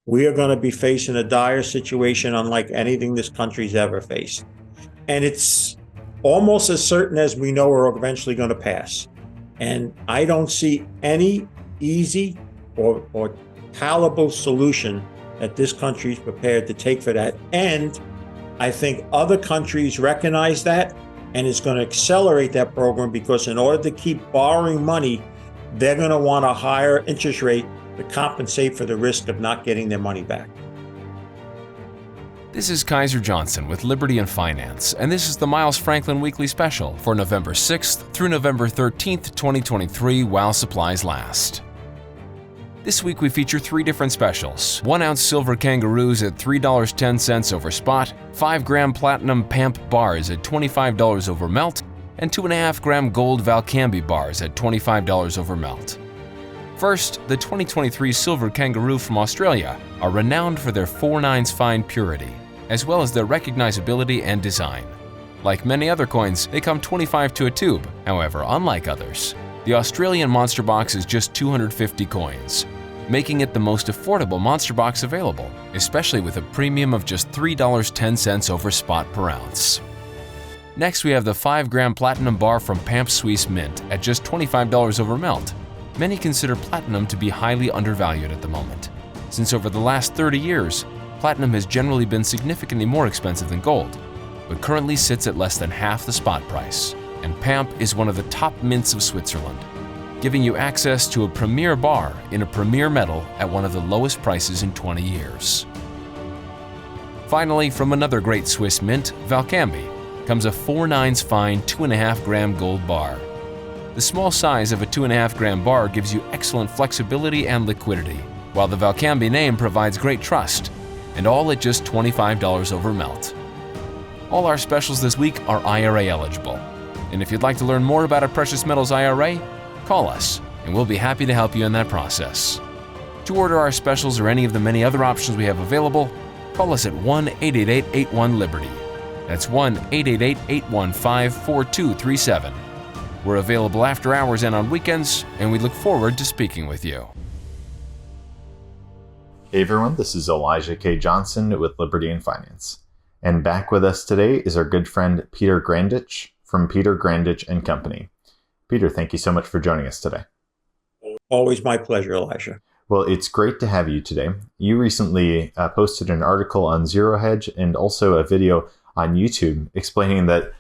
we are going to be facing a dire situation unlike anything this country's ever faced. And it's almost as certain as we know we're eventually going to pass. And I don't see any easy or palatable solution that this country is prepared to take for that. And I think other countries recognize that and it's going to accelerate that program, because in order to keep borrowing money, they're going to want a higher interest rate to compensate for the risk of not getting their money back. This is Kaiser Johnson with Liberty and Finance, and this is the Miles Franklin Weekly Special for November 6th through November 13th, 2023, while supplies last. This week we feature 3 different specials: 1-ounce silver Kangaroos at $3.10 over spot, 5-gram platinum Pamp bars at $25 over melt, and 2.5-gram gold Valcambi bars at $25 over melt. First, the 2023 silver Kangaroo from Australia are renowned for their 4/9 fine purity, as well as their recognizability and design. Like many other coins, they come 25 to a tube. However, unlike others, the Australian Monster Box is just 250 coins, making it the most affordable Monster Box available, especially with a premium of just $3.10 over spot per ounce. Next, we have the 5-gram platinum bar from Pamp Swiss Mint at just $25 over melt. Many consider platinum to be highly undervalued at the moment, since over the last 30 years, platinum has generally been significantly more expensive than gold, but currently sits at less than half the spot price, and Pamp is one of the top mints of Switzerland, giving you access to a premier bar in a premier metal at one of the lowest prices in 20 years. Finally, from another great Swiss mint, Valcambi, comes a 4/9 fine 2.5-gram gold bar. The small size of a 2.5-gram bar gives you excellent flexibility and liquidity, while the Valcambi name provides great trust, and all at just $25 over melt. All our specials this week are IRA eligible, and if you'd like to learn more about a precious metals IRA, call us, and we'll be happy to help you in that process. To order our specials or any of the many other options we have available, call us at 1-888-81-LIBERTY. That's 1-888-815-4237. We're available after hours and on weekends, and we look forward to speaking with you. Hey everyone, this is Elijah K. Johnson with Liberty and Finance. And back with us today is our good friend Peter Grandich from Peter Grandich Co. Peter, thank you so much for joining us today. Always my pleasure, Elijah. Well, it's great to have you today. You recently posted an article on Zero Hedge and also a video on YouTube explaining that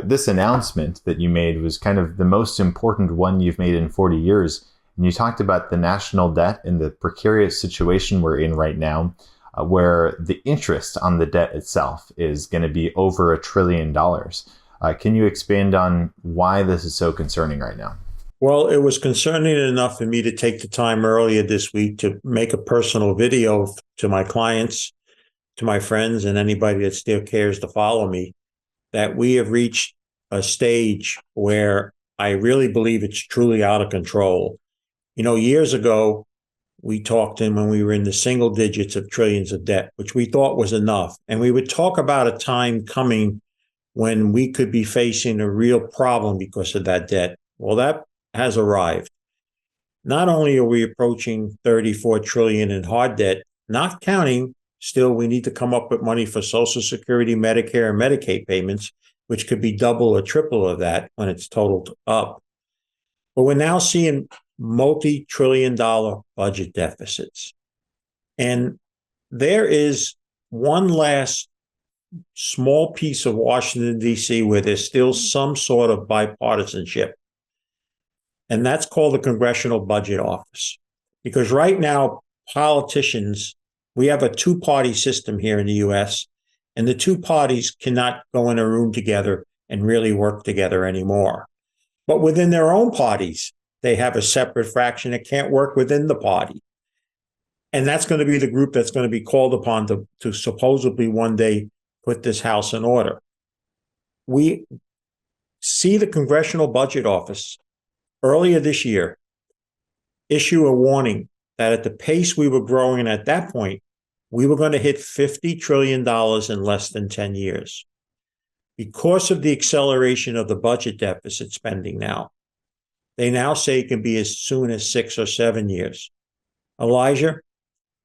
this announcement that you made was kind of the most important one you've made in 40 years. And you talked about the national debt and the precarious situation we're in right now, where the interest on the debt itself is going to be over $1 trillion. Can you expand on why this is so concerning right now? Well, it was concerning enough for me to take the time earlier this week to make a personal video to my clients, to my friends, and anybody that still cares to follow me, that we have reached a stage where I really believe it's truly out of control. You know, years ago, we talked in when we were in the single digits of trillions of debt, which we thought was enough. And we would talk about a time coming when we could be facing a real problem because of that debt. Well, that has arrived. Not only are we approaching 34 trillion in hard debt, not counting, still we need to come up with money for Social Security, Medicare, and Medicaid payments, which could be double or triple of that when it's totaled up. But we're now seeing multi-trillion-dollar budget deficits. And there is one last small piece of Washington, D.C., where there's still some sort of bipartisanship. And that's called the Congressional Budget Office. Because right now, politicians, we have a two-party system here in the U.S., and the two parties cannot go in a room together and really work together anymore. But within their own parties, they have a separate fraction that can't work within the party. And that's going to be the group that's going to be called upon to supposedly one day put this house in order. We see the Congressional Budget Office earlier this year issue a warning that at the pace we were growing at that point, we were going to hit $50 trillion in less than 10 years. Because of the acceleration of the budget deficit spending now, they now say it can be as soon as 6 or 7 years. Elijah,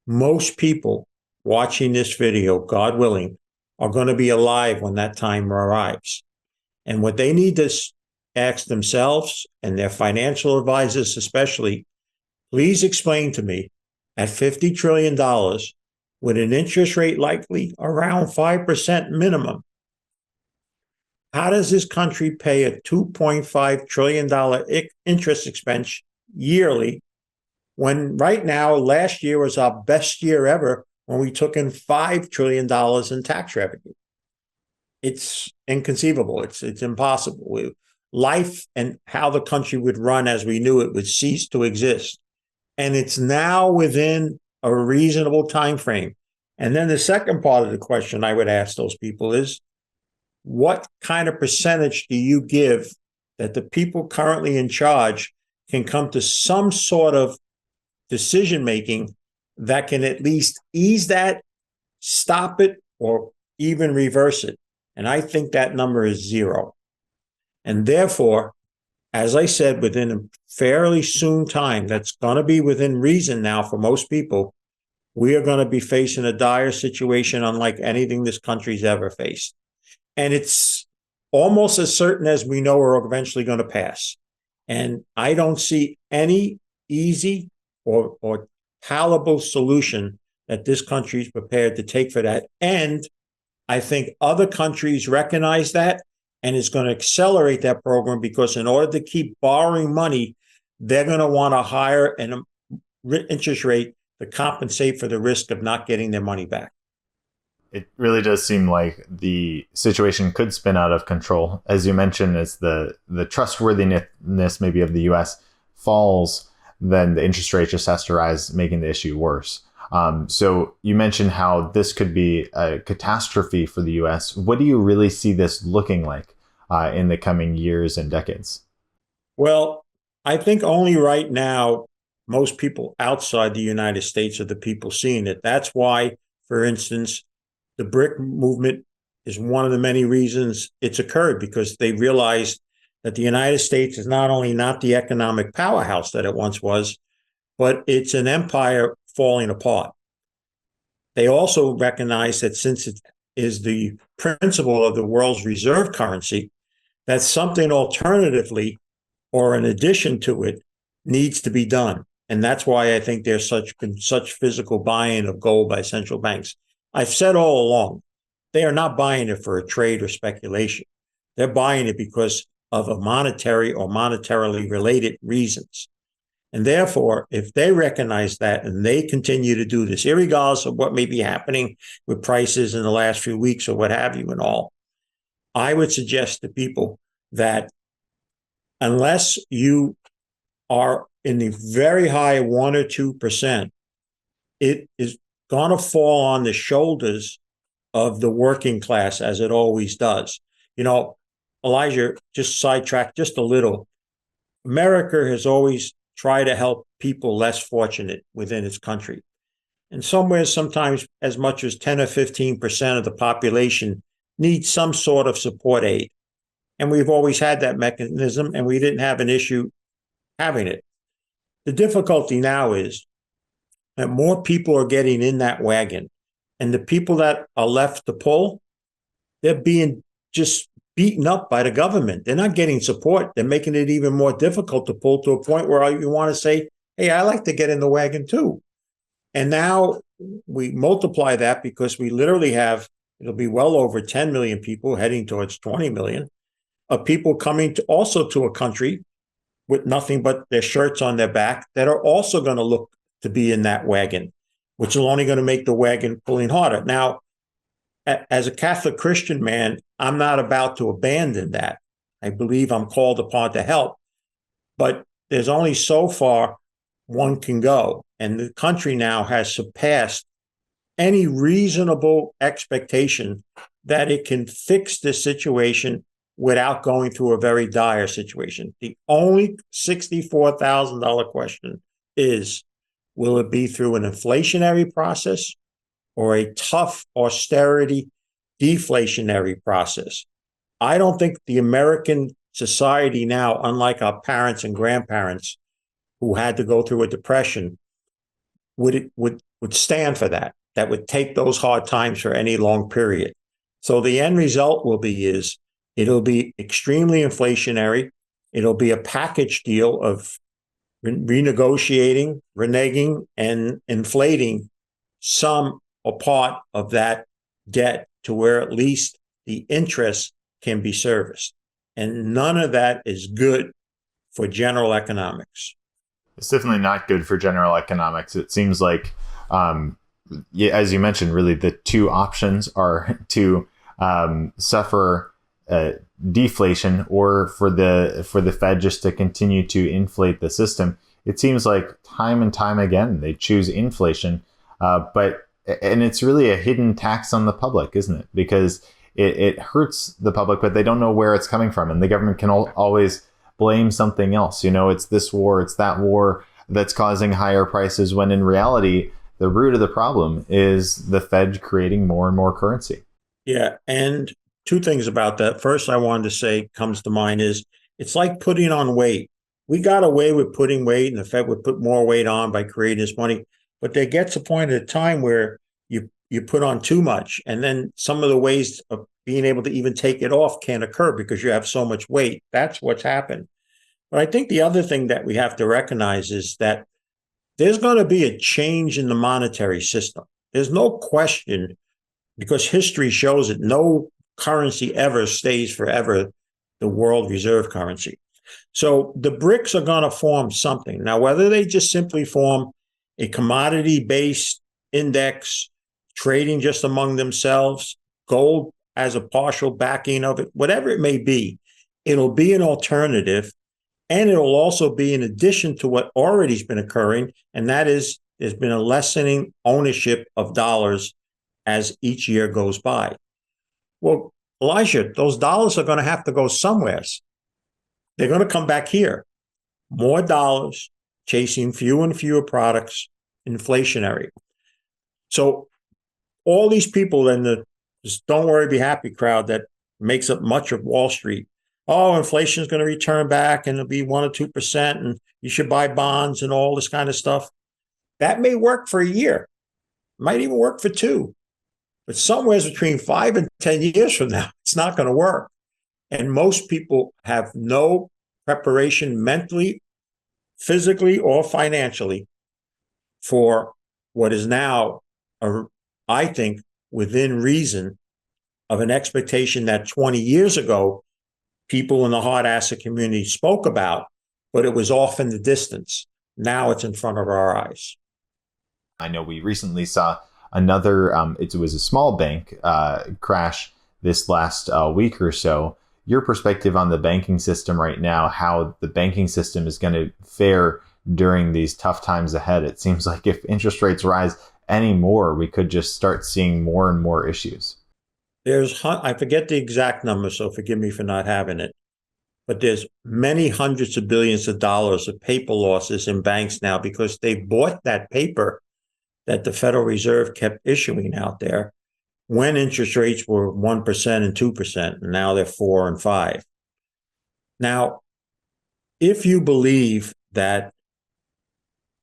most people watching this video, God willing, are going to be alive when that time arrives. And what they need to ask themselves and their financial advisors especially, please explain to me, at $50 trillion, with an interest rate likely around 5% minimum, how does this country pay a $2.5 trillion interest expense yearly when right now, last year was our best year ever when we took in $5 trillion in tax revenue? It's inconceivable. It's impossible. Life and how the country would run as we knew it would cease to exist. And it's now within a reasonable time frame. And then the second part of the question I would ask those people is, what kind of percentage do you give that the people currently in charge can come to some sort of decision making that can at least ease that, stop it, or even reverse it? And I think that number is zero. And therefore, as I said, within a fairly soon time, that's going to be within reason now for most people, we are going to be facing a dire situation unlike anything this country's ever faced. And it's almost as certain as we know we're eventually going to pass. And I don't see any easy or palatable solution that this country is prepared to take for that. And I think other countries recognize that and is going to accelerate that program, because in order to keep borrowing money, they're going to want a higher interest rate to compensate for the risk of not getting their money back. It really does seem like the situation could spin out of control. As you mentioned, as the trustworthiness maybe of the U.S. falls, then the interest rate just has to rise, making the issue worse. So you mentioned how this could be a catastrophe for the U.S. What do you really see this looking like in the coming years and decades? Well, I think only right now, most people outside the United States are the people seeing it. That's why, for instance, the BRIC movement is one of the many reasons it's occurred, because they realized that the United States is not only not the economic powerhouse that it once was, but it's an empire falling apart. They also recognize that since it is the principle of the world's reserve currency, that something alternatively or in addition to it needs to be done. And that's why I think there's such physical buying of gold by central banks. I've said all along, they are not buying it for a trade or speculation. They're buying it because of a monetary or monetarily related reasons. And therefore, if they recognize that and they continue to do this, irregardless of what may be happening with prices in the last few weeks or what have you and all, I would suggest to people that unless you are in the very high 1 or 2%, it is going to fall on the shoulders of the working class, as it always does. You know, Elijah, just sidetrack just a little. America has always tried to help people less fortunate within its country. And somewhere, sometimes as much as 10 or 15% of the population needs some sort of support aid. And we've always had that mechanism, and we didn't have an issue having it. The difficulty now is that more people are getting in that wagon, and the people that are left to pull, they're being just beaten up by the government. They're not getting support. They're making it even more difficult to pull, to a point where you want to say, hey, I like to get in the wagon too. And now we multiply that, because we literally have, it'll be well over 10 million people, heading towards 20 million, of people coming to also to a country with nothing but their shirts on their back, that are also going to look to be in that wagon, which is only going to make the wagon pulling harder. Now, as a Catholic Christian man, I'm not about to abandon that. I believe I'm called upon to help, but there's only so far one can go. And the country now has surpassed any reasonable expectation that it can fix this situation without going through a very dire situation. The only $64,000 question is, will it be through an inflationary process or a tough austerity deflationary process? I don't think the American society now, unlike our parents and grandparents who had to go through a depression, would would stand for that, that would take those hard times for any long period. So the end result will be is it'll be extremely inflationary. It'll be a package deal of renegotiating, reneging, and inflating some or part of that debt to where at least the interest can be serviced. And none of that is good for general economics. It's definitely not good for general economics. It seems like, as you mentioned, really the two options are to suffer deflation, or for the Fed just to continue to inflate the system. It seems like time and time again they choose inflation, and it's really a hidden tax on the public, isn't it? Because it hurts the public, but they don't know where it's coming from, and the government can always blame something else. It's this war, it's that war that's causing higher prices, when in reality, the root of the problem is the Fed creating more and more currency. Yeah, and two things about that. First, I wanted to say comes to mind is it's like putting on weight. We got away with putting weight, and the Fed would put more weight on by creating this money. But there gets a point at a time where you put on too much, and then some of the ways of being able to even take it off can't occur because you have so much weight. That's what's happened. But I think the other thing that we have to recognize is that there's going to be a change in the monetary system. There's no question, because history shows that no currency ever stays forever the world reserve currency. So the BRICS are going to form something. Now, whether they just simply form a commodity-based index, trading just among themselves, gold as a partial backing of it, whatever it may be, it'll be an alternative. And it'll also be in addition to what already has been occurring, and that is there's been a lessening ownership of dollars as each year goes by. Well, Elijah, those dollars are going to have to go somewhere. They're going to come back here. More dollars, chasing fewer and fewer products, inflationary. So all these people in the just don't worry, be happy crowd that makes up much of Wall Street. Oh, inflation is going to return back and it'll be 1 or 2%, and you should buy bonds and all this kind of stuff. That may work for a year, might even work for 2. But somewhere between 5 and 10 years from now, it's not going to work. And most people have no preparation mentally, physically, or financially for what is now, I think, within reason of an expectation that 20 years ago, people in the hard asset community spoke about, but it was off in the distance. Now it's in front of our eyes. I know we recently saw another, it was a small bank crash this last week or so. Your perspective on the banking system right now, how the banking system is going to fare during these tough times ahead. It seems like if interest rates rise any more, we could just start seeing more and more issues. I forget the exact number, so forgive me for not having it, but there's many hundreds of billions of dollars of paper losses in banks now because they bought that paper that the Federal Reserve kept issuing out there when interest rates were 1% and 2%, and now they're 4 and 5. Now, if you believe that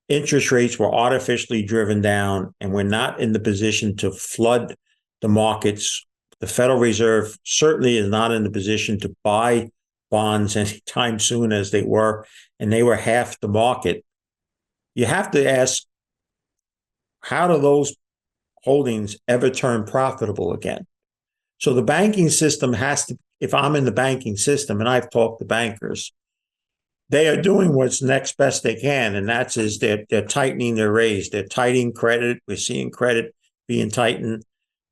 interest rates were artificially driven down and we're not in the position to flood the markets, the Federal Reserve certainly is not in the position to buy bonds anytime soon as they were, and they were half the market. You have to ask, how do those holdings ever turn profitable again? So the banking system has to, if I'm in the banking system and I've talked to bankers, they are doing what's next best they can, and that's is they're tightening their raise. They're tightening credit. We're seeing credit being tightened.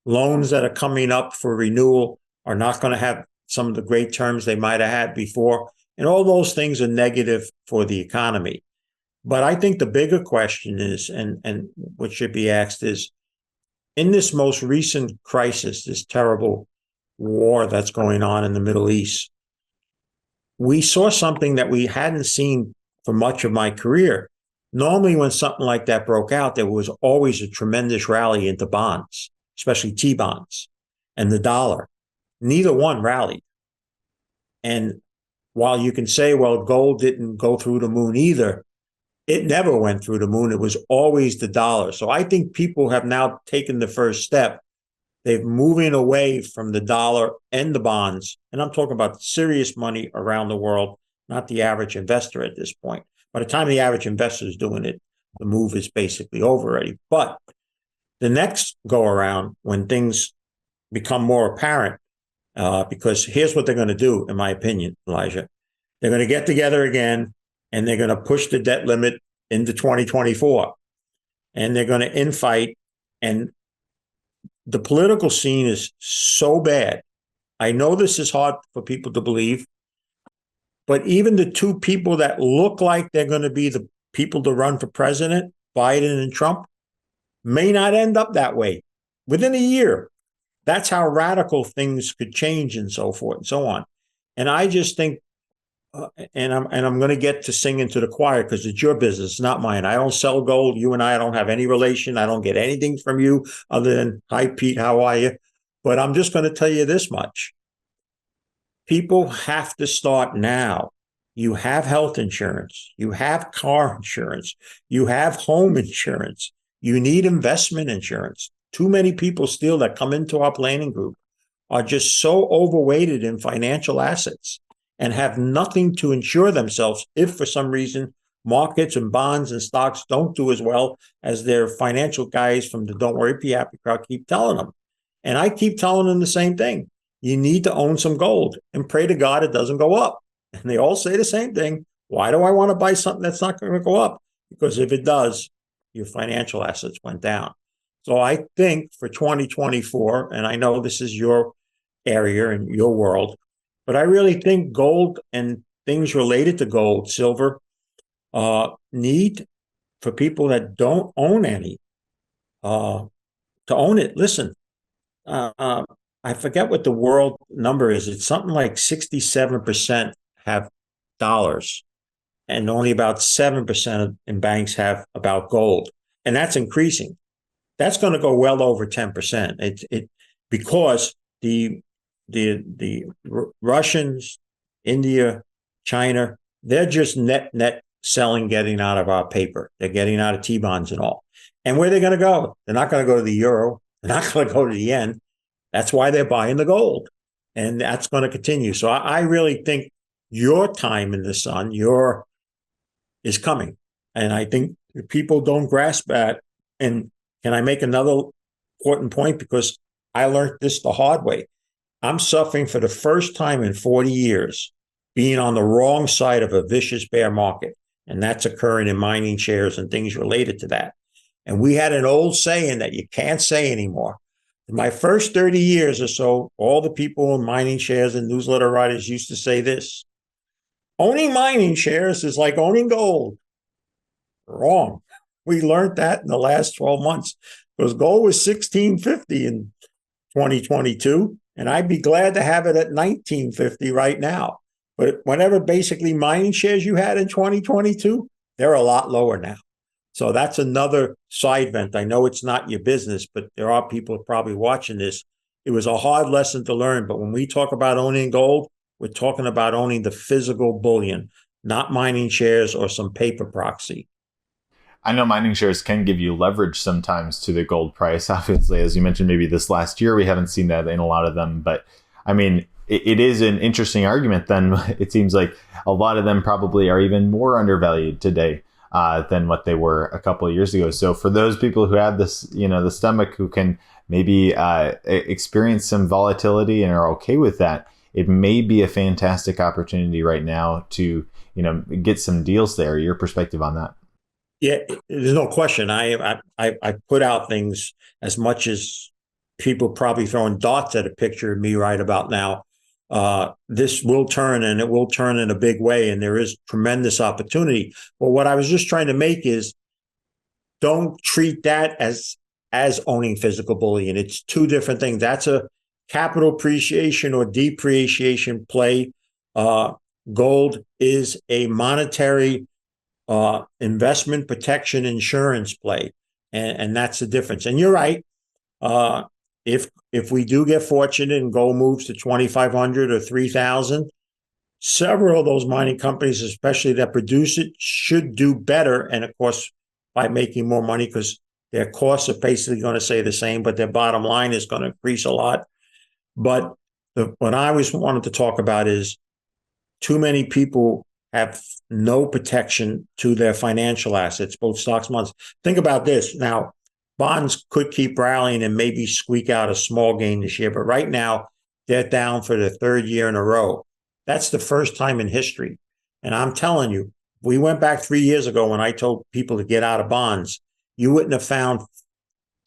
Loans that are coming up for renewal are not going to have some of the great terms they might have had before. And all those things are negative for the economy. But I think the bigger question is, and what should be asked is, in this most recent crisis, this terrible war that's going on in the Middle East, we saw something that we hadn't seen for much of my career. Normally, when something like that broke out, there was always a tremendous rally into bonds, especially T-bonds and the dollar. Neither one rallied. And while you can say, well, gold didn't go through the moon either, it never went through the moon. It was always the dollar. So I think people have now taken the first step. They're moving away from the dollar and the bonds. And I'm talking about serious money around the world, not the average investor at this point. By the time the average investor is doing it, the move is basically over already. But the next go around, when things become more apparent, because here's what they're going to do, in my opinion, Elijah. They're going to get together again, and they're going to push the debt limit into 2024. And they're going to infight. And the political scene is so bad. I know this is hard for people to believe, but even the two people that look like they're going to be the people to run for president, Biden and Trump, may not end up that way within a year. That's how radical things could change and so forth and so on. And I just think, and I'm going to get to singing to the choir because it's your business, not mine. I don't sell gold. You and I don't have any relation. I don't get anything from you other than, hi, Pete, how are you? But I'm just going to tell you this much. People have to start now. You have health insurance. You have car insurance. You have home insurance. You need investment insurance. Too many people still that come into our planning group are just so overweighted in financial assets and have nothing to insure themselves if for some reason markets and bonds and stocks don't do as well as their financial guys from the Don't Worry, Be Happy crowd keep telling them. And I keep telling them the same thing. You need to own some gold and pray to God it doesn't go up. And they all say the same thing. Why do I want to buy something that's not going to go up? Because if it does, your financial assets went down. So I think for 2024, and I know this is your area and your world, but I really think gold and things related to gold, silver, need for people that don't own any to own it. Listen, I forget what the world number is. It's something like 67% have dollars, and only about 7% in banks have about gold. And that's increasing. That's going to go well over 10%. Because the Russians, India, China, they're just net selling, getting out of our paper. They're getting out of T-bonds and all. And where are they going to go? They're not going to go to the euro. They're not going to go to the yen. That's why they're buying the gold. And that's going to continue. So I really think your time in the sun, is coming. And I think if people don't grasp that. And can I make another important point? Because I learned this the hard way. I'm suffering for the first time in 40 years being on the wrong side of a vicious bear market. And that's occurring in mining shares and things related to that. And we had an old saying that you can't say anymore. In my first 30 years or so, all the people in mining shares and newsletter writers used to say this: owning mining shares is like owning gold. Wrong. We learned that in the last 12 months because gold was $1,650 in 2022, and I'd be glad to have it at $1,950 right now. But whenever basically mining shares you had in 2022, they're a lot lower now. So that's another side vent. I know it's not your business, but there are people probably watching this. It was a hard lesson to learn, but when we talk about owning gold, we're talking about owning the physical bullion, not mining shares or some paper proxy. I know mining shares can give you leverage sometimes to the gold price. Obviously, as you mentioned, maybe this last year, we haven't seen that in a lot of them. But I mean, it is an interesting argument then. It seems like a lot of them probably are even more undervalued today than what they were a couple of years ago. So for those people who have this, the stomach, who can maybe experience some volatility and are okay with that, it may be a fantastic opportunity right now to, get some deals there. Your perspective on that? Yeah, there's no question. I put out things as much as people probably throwing darts at a picture of me right about now. This will turn, and it will turn in a big way, and there is tremendous opportunity. But what I was just trying to make is, don't treat that as owning physical bullion. It's two different things. That's a capital appreciation or depreciation play. Gold is a monetary investment protection insurance play. And that's the difference. And you're right. If we do get fortunate and gold moves to 2,500 or 3,000, several of those mining companies, especially that produce it, should do better. And of course, by making more money, because their costs are basically going to stay the same, but their bottom line is going to increase a lot. But what I always wanted to talk about is too many people have no protection to their financial assets, both stocks and bonds. Think about this. Now, bonds could keep rallying and maybe squeak out a small gain this year, but right now they're down for the third year in a row. That's the first time in history. And I'm telling you, we went back 3 years ago when I told people to get out of bonds. You wouldn't have found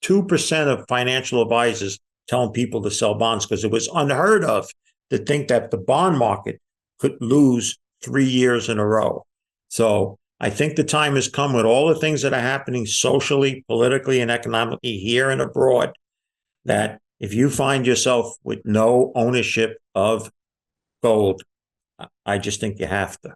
2% of financial advisors telling people to sell bonds, because it was unheard of to think that the bond market could lose 3 years in a row. So I think the time has come, with all the things that are happening socially, politically, and economically here and abroad, that if you find yourself with no ownership of gold, I just think you have to.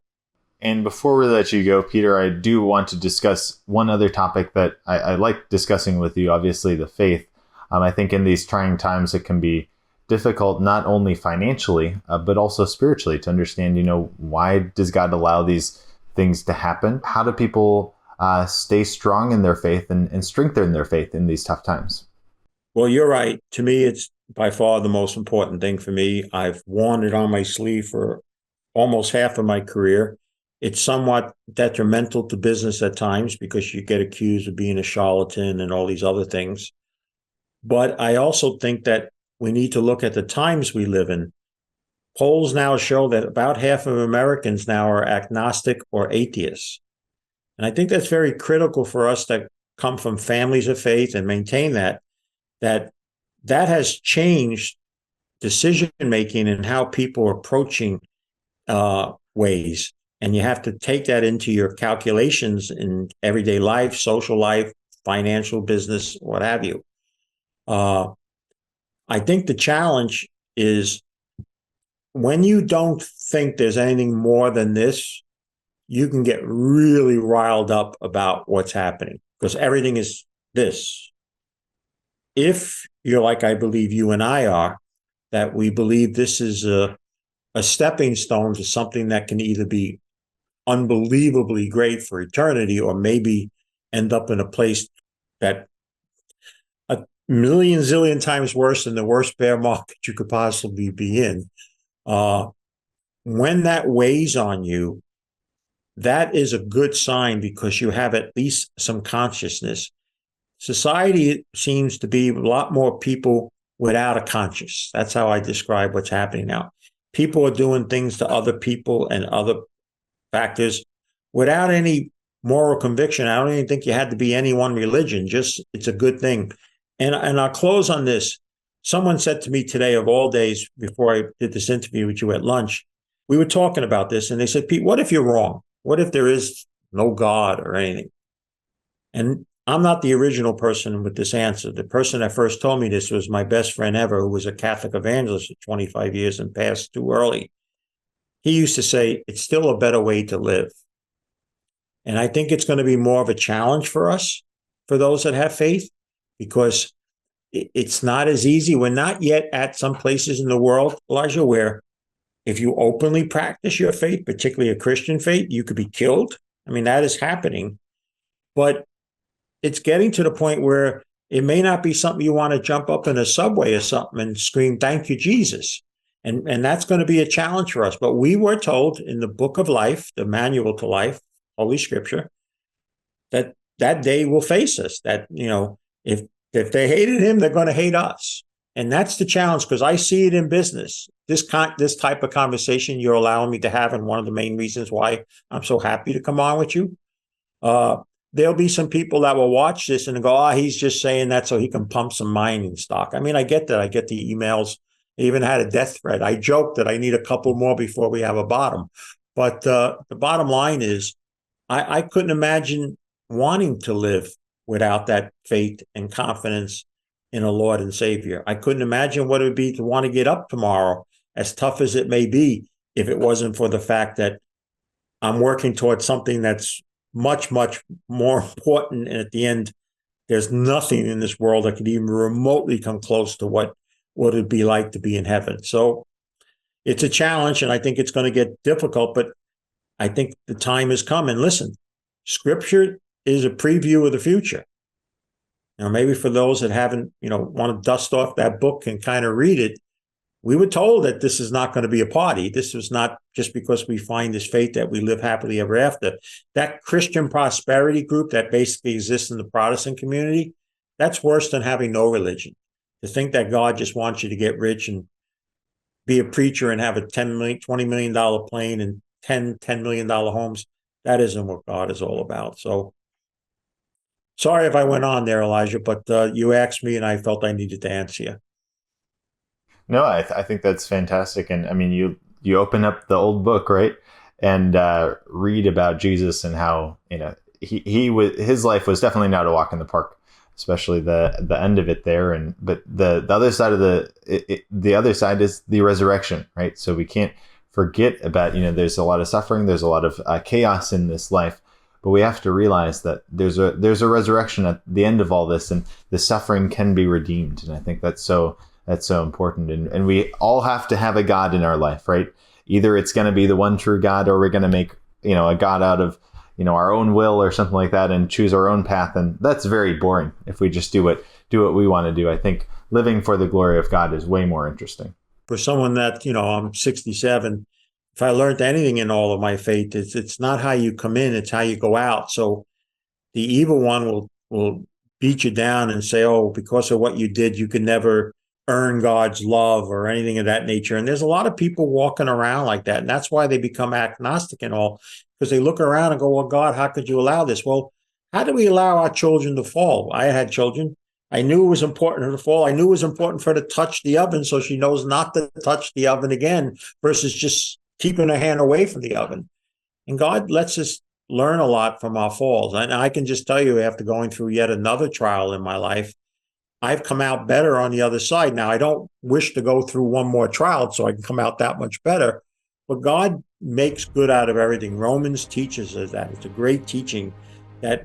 And before we let you go, Peter, I do want to discuss one other topic that I like discussing with you, obviously the faith. I think in these trying times, it can be difficult, not only financially, but also spiritually, to understand, why does God allow these things to happen? How do people stay strong in their faith and strengthen their faith in these tough times? Well, you're right. To me, it's by far the most important thing for me. I've worn it on my sleeve for almost half of my career. It's somewhat detrimental to business at times because you get accused of being a charlatan and all these other things. But I also think that we need to look at the times we live in. Polls now show that about half of Americans now are agnostic or atheists. And I think that's very critical for us that come from families of faith and maintain that has changed decision-making and how people are approaching ways. And you have to take that into your calculations in everyday life, social life, financial, business, what have you. I think the challenge is when you don't think there's anything more than this, you can get really riled up about what's happening because everything is this. If you're like I believe you and I are, that we believe this is a stepping stone to something that can either be unbelievably great for eternity or maybe end up in a place that a million zillion times worse than the worst bear market you could possibly be in. When that weighs on you, that is a good sign because you have at least some consciousness. Society seems to be a lot more people without a conscience. That's how I describe what's happening now. People are doing things to other people and other factors without any moral conviction. I don't even think you had to be any one religion. Just it's a good thing. And I'll close on this. Someone said to me today, of all days, before I did this interview with you at lunch, we were talking about this, and they said, Pete, what if you're wrong? What if there is no God or anything? And I'm not the original person with this answer. The person that first told me this was my best friend ever, who was a Catholic evangelist for 25 years and passed too early. He used to say, it's still a better way to live. And I think it's going to be more of a challenge for us, for those that have faith, because it's not as easy. We're not yet at some places in the world, Elijah, where if you openly practice your faith, particularly a Christian faith, you could be killed. I mean, that is happening. But it's getting to the point where it may not be something you want to jump up in a subway or something and scream, thank you, Jesus. And that's going to be a challenge for us. But we were told in the book of life, the manual to life, Holy Scripture, that day will face us, that, if they hated him, they're going to hate us. And that's the challenge, because I see it in business. This type of conversation you're allowing me to have, and one of the main reasons why I'm so happy to come on with you. There'll be some people that will watch this and go, he's just saying that so he can pump some mining stock. I mean, I get that. I get the emails. I even had a death threat. I joked that I need a couple more before we have a bottom. But the bottom line is, I couldn't imagine wanting to live without that faith and confidence in a Lord and Savior. I couldn't imagine what it would be to want to get up tomorrow, as tough as it may be, if it wasn't for the fact that I'm working towards something that's much, much more important. And at the end, there's nothing in this world that could even remotely come close to what it'd be like to be in heaven. So it's a challenge, and I think it's going to get difficult, but I think the time has come. And listen, Scripture is a preview of the future. Maybe for those that haven't, want to dust off that book and kind of read it, we were told that this is not going to be a party. This was not just because we find this faith that we live happily ever after. That Christian prosperity group that basically exists in the Protestant community, that's worse than having no religion. To think that God just wants you to get rich and be a preacher and have a $10 million, $20 million plane and $10 million homes, that isn't what God is all about. So sorry if I went on there, Elijah, but you asked me and I felt I needed to answer you. No, I think that's fantastic. And I mean, you open up the old book, right? And read about Jesus and how, his life was definitely not a walk in the park, especially the end of it there. But the other side of the other side is the resurrection, right? So we can't forget about, there's a lot of suffering, there's a lot of chaos in this life, but we have to realize that there's a resurrection at the end of all this, and the suffering can be redeemed. And I think that's so important. And we all have to have a God in our life, right? Either it's going to be the one true God, or we're going to make, a God out of, our own will or something like that and choose our own path. And that's very boring if we just do what we want to do. I think living for the glory of God is way more interesting. For someone that, I'm 67, if I learned anything in all of my faith, it's not how you come in, it's how you go out. So the evil one will beat you down and say, oh, because of what you did, you can never earn God's love or anything of that nature. And there's a lot of people walking around like that. And that's why they become agnostic and all, because they look around and go, well, God, how could you allow this? Well, how do we allow our children to fall? I had children. I knew it was important to fall. I knew it was important for her to touch the oven so she knows not to touch the oven again versus just keeping her hand away from the oven. And God lets us learn a lot from our falls. And I can just tell you, after going through yet another trial in my life, I've come out better on the other side. Now, I don't wish to go through one more trial so I can come out that much better, but God makes good out of everything. Romans teaches us that. It's a great teaching that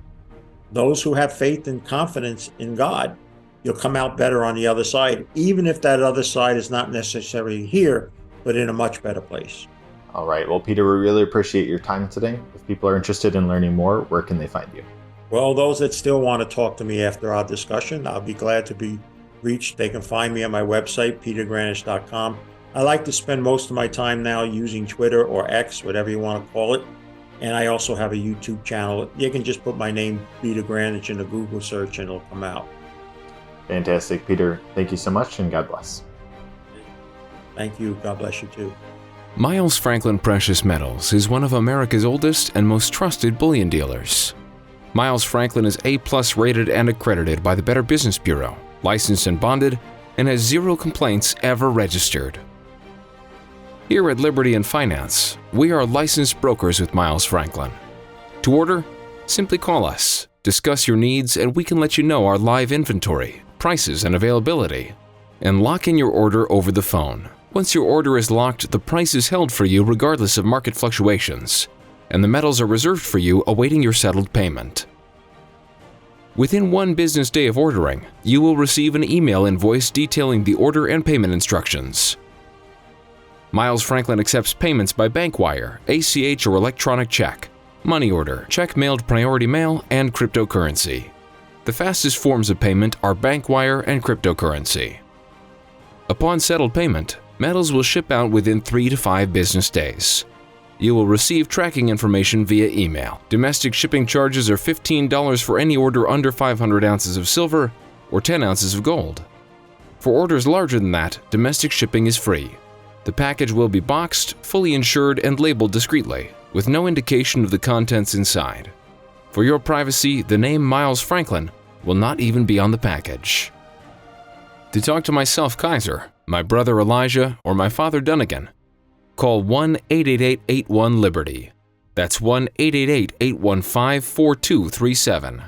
those who have faith and confidence in God, you'll come out better on the other side, even if that other side is not necessarily here, but in a much better place. All right. Well, Peter, we really appreciate your time today. If people are interested in learning more, where can they find you? Well, those that still want to talk to me after our discussion, I'll be glad to be reached. They can find me on my website, petergrandich.com. I like to spend most of my time now using Twitter or X, whatever you want to call it. And I also have a YouTube channel. You can just put my name, Peter Grandich, in a Google search and it'll come out. Fantastic, Peter. Thank you so much, and God bless. Thank you. God bless you too. Miles Franklin Precious Metals is one of America's oldest and most trusted bullion dealers. Miles Franklin is A+ rated and accredited by the Better Business Bureau, licensed and bonded, and has 0 complaints ever registered. Here at Liberty and Finance, we are licensed brokers with Miles Franklin. To order, simply call us, discuss your needs, and we can let you know our live inventory, prices, and availability, and lock in your order over the phone. Once your order is locked, the price is held for you regardless of market fluctuations, and the metals are reserved for you awaiting your settled payment. Within 1 business day of ordering, you will receive an email invoice detailing the order and payment instructions. Miles Franklin accepts payments by bank wire, ACH or electronic check, money order, check mailed priority mail, and cryptocurrency. The fastest forms of payment are bank wire and cryptocurrency. Upon settled payment, metals will ship out within 3 to 5 business days. You will receive tracking information via email. Domestic shipping charges are $15 for any order under 500 ounces of silver or 10 ounces of gold. For orders larger than that, domestic shipping is free. The package will be boxed, fully insured, and labeled discreetly, with no indication of the contents inside. For your privacy, the name Miles Franklin will not even be on the package. To talk to myself, Kaiser, my brother Elijah, or my father Dunnigan, call 1-888-81-LIBERTY. That's 1-888-815-4237.